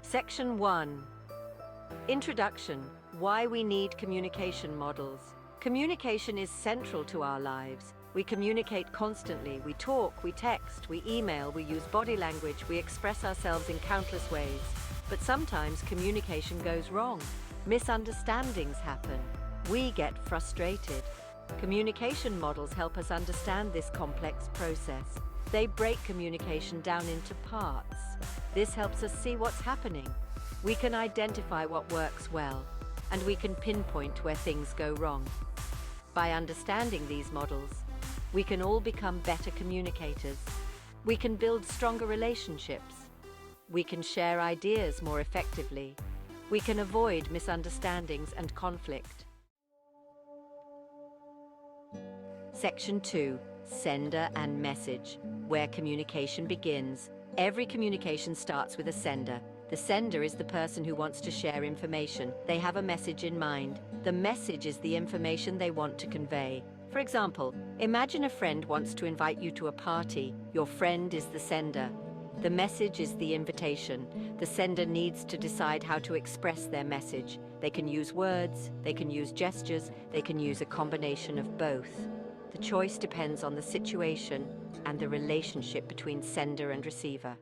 Section 1. Introduction. Why we need communication models. Communication is central to our lives. We communicate constantly. We talk, we text, we email, we use body language, we express ourselves in countless ways. But sometimes communication goes wrong. Misunderstandings happen. We get frustrated. Communication models help us understand this complex process. They break communication down into parts. This helps us see what's happening. We can identify what works well, and we can pinpoint where things go wrong. By understanding these models, we can all become better communicators. We can build stronger relationships. We can share ideas more effectively. We can avoid misunderstandings and conflict. Section 2. Sender and message. Where communication begins. Every communication starts with a sender. The sender is the person who wants to share information. They have a message in mind. The message is the information they want to convey. For example, imagine a friend wants to invite you to a party. Your friend is the sender. The message is the invitation. The sender needs to decide how to express their message. They can use words, they can use gestures, they can use a combination of both. The choice depends on the situation and the relationship between sender and receiver.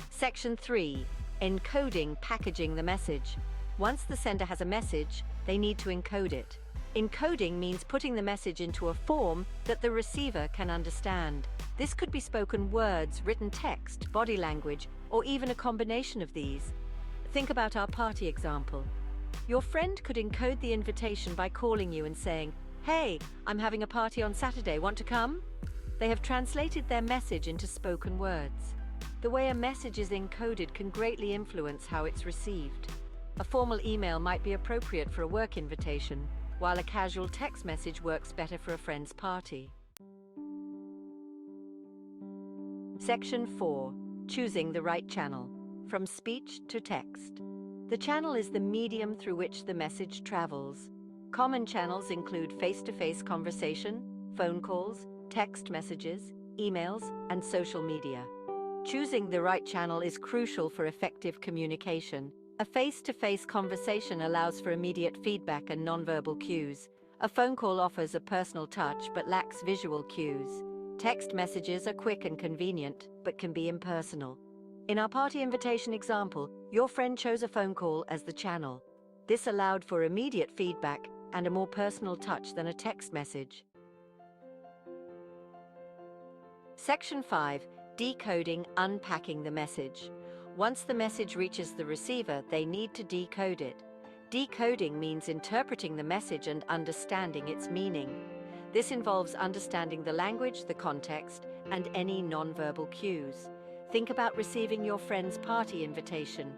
Section 3. Encoding, packaging the message. Once the sender has a message, they need to encode it. Encoding means putting the message into a form that the receiver can understand. This could be spoken words, written text, body language, or even a combination of these. Think about our party example. Your friend could encode the invitation by calling you and saying, "Hey, I'm having a party on Saturday, want to come?" They have translated their message into spoken words. The way a message is encoded can greatly influence how it's received. A formal email might be appropriate for a work invitation, while a casual text message works better for a friend's party. Section 4. Choosing the right channel. From speech to text. The channel is the medium through which the message travels. Common channels include face-to-face conversation, phone calls, text messages, emails, and social media. Choosing the right channel is crucial for effective communication. A face-to-face conversation allows for immediate feedback and nonverbal cues. A phone call offers a personal touch but lacks visual cues. Text messages are quick and convenient, but can be impersonal. In our party invitation example, your friend chose a phone call as the channel. This allowed for immediate feedback and a more personal touch than a text message. Section 5. Decoding, unpacking the message. Once the message reaches the receiver, they need to decode it. Decoding means interpreting the message and understanding its meaning. This involves understanding the language, the context, and any nonverbal cues. Think about receiving your friend's party invitation.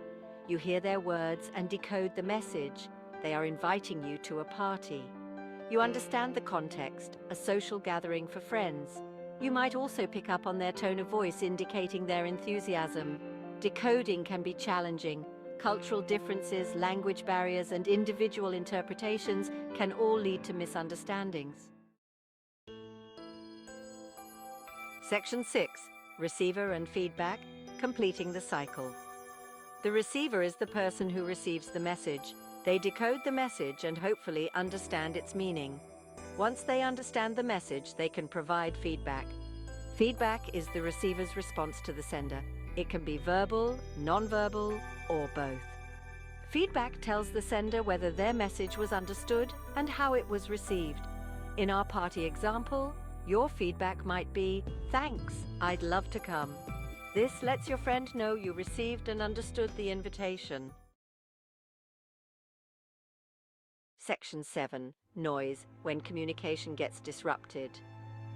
You hear their words and decode the message. They are inviting you to a party. You understand the context, a social gathering for friends. You might also pick up on their tone of voice indicating their enthusiasm. Decoding can be challenging. Cultural differences, language barriers, and individual interpretations can all lead to misunderstandings. Section 6. Receiver and feedback, completing the cycle. The receiver is the person who receives the message. They decode the message and hopefully understand its meaning. Once they understand the message, they can provide feedback. Feedback is the receiver's response to the sender. It can be verbal, nonverbal, or both. Feedback tells the sender whether their message was understood and how it was received. In our party example, your feedback might be, "Thanks, I'd love to come." This lets your friend know you received and understood the invitation. Section 7. Noise, when communication gets disrupted.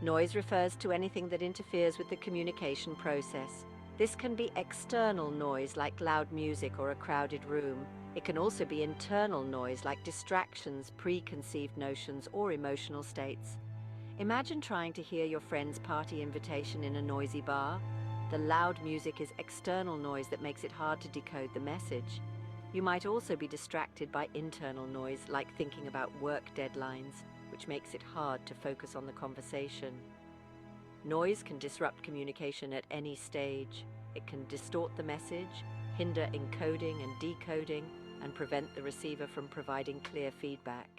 Noise refers to anything that interferes with the communication process. This can be external noise like loud music or a crowded room. It can also be internal noise like distractions, preconceived notions, or emotional states. Imagine trying to hear your friend's party invitation in a noisy bar. The loud music is external noise that makes it hard to decode the message. You might also be distracted by internal noise like thinking about work deadlines, which makes it hard to focus on the conversation. Noise can disrupt communication at any stage. It can distort the message, hinder encoding and decoding, and prevent the receiver from providing clear feedback.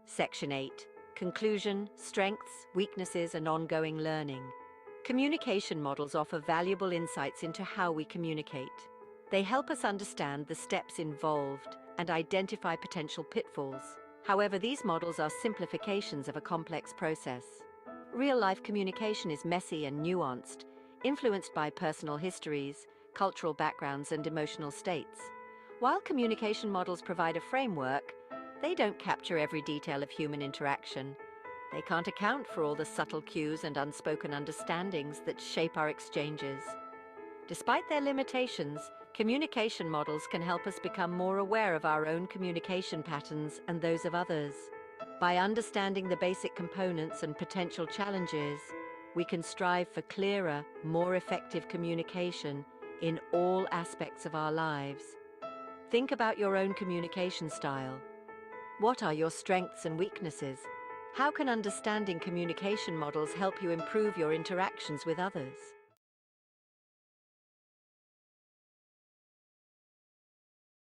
Section 8. Conclusion, strengths, weaknesses, and ongoing learning. Communication models offer valuable insights into how we communicate. They help us understand the steps involved and identify potential pitfalls. However, these models are simplifications of a complex process. Real-life communication is messy and nuanced, influenced by personal histories, cultural backgrounds, and emotional states. While communication models provide a framework, they don't capture every detail of human interaction. They can't account for all the subtle cues and unspoken understandings that shape our exchanges. Despite their limitations, communication models can help us become more aware of our own communication patterns and those of others. By understanding the basic components and potential challenges, we can strive for clearer, more effective communication in all aspects of our lives. Think about your own communication style. What are your strengths and weaknesses? How can understanding communication models help you improve your interactions with others?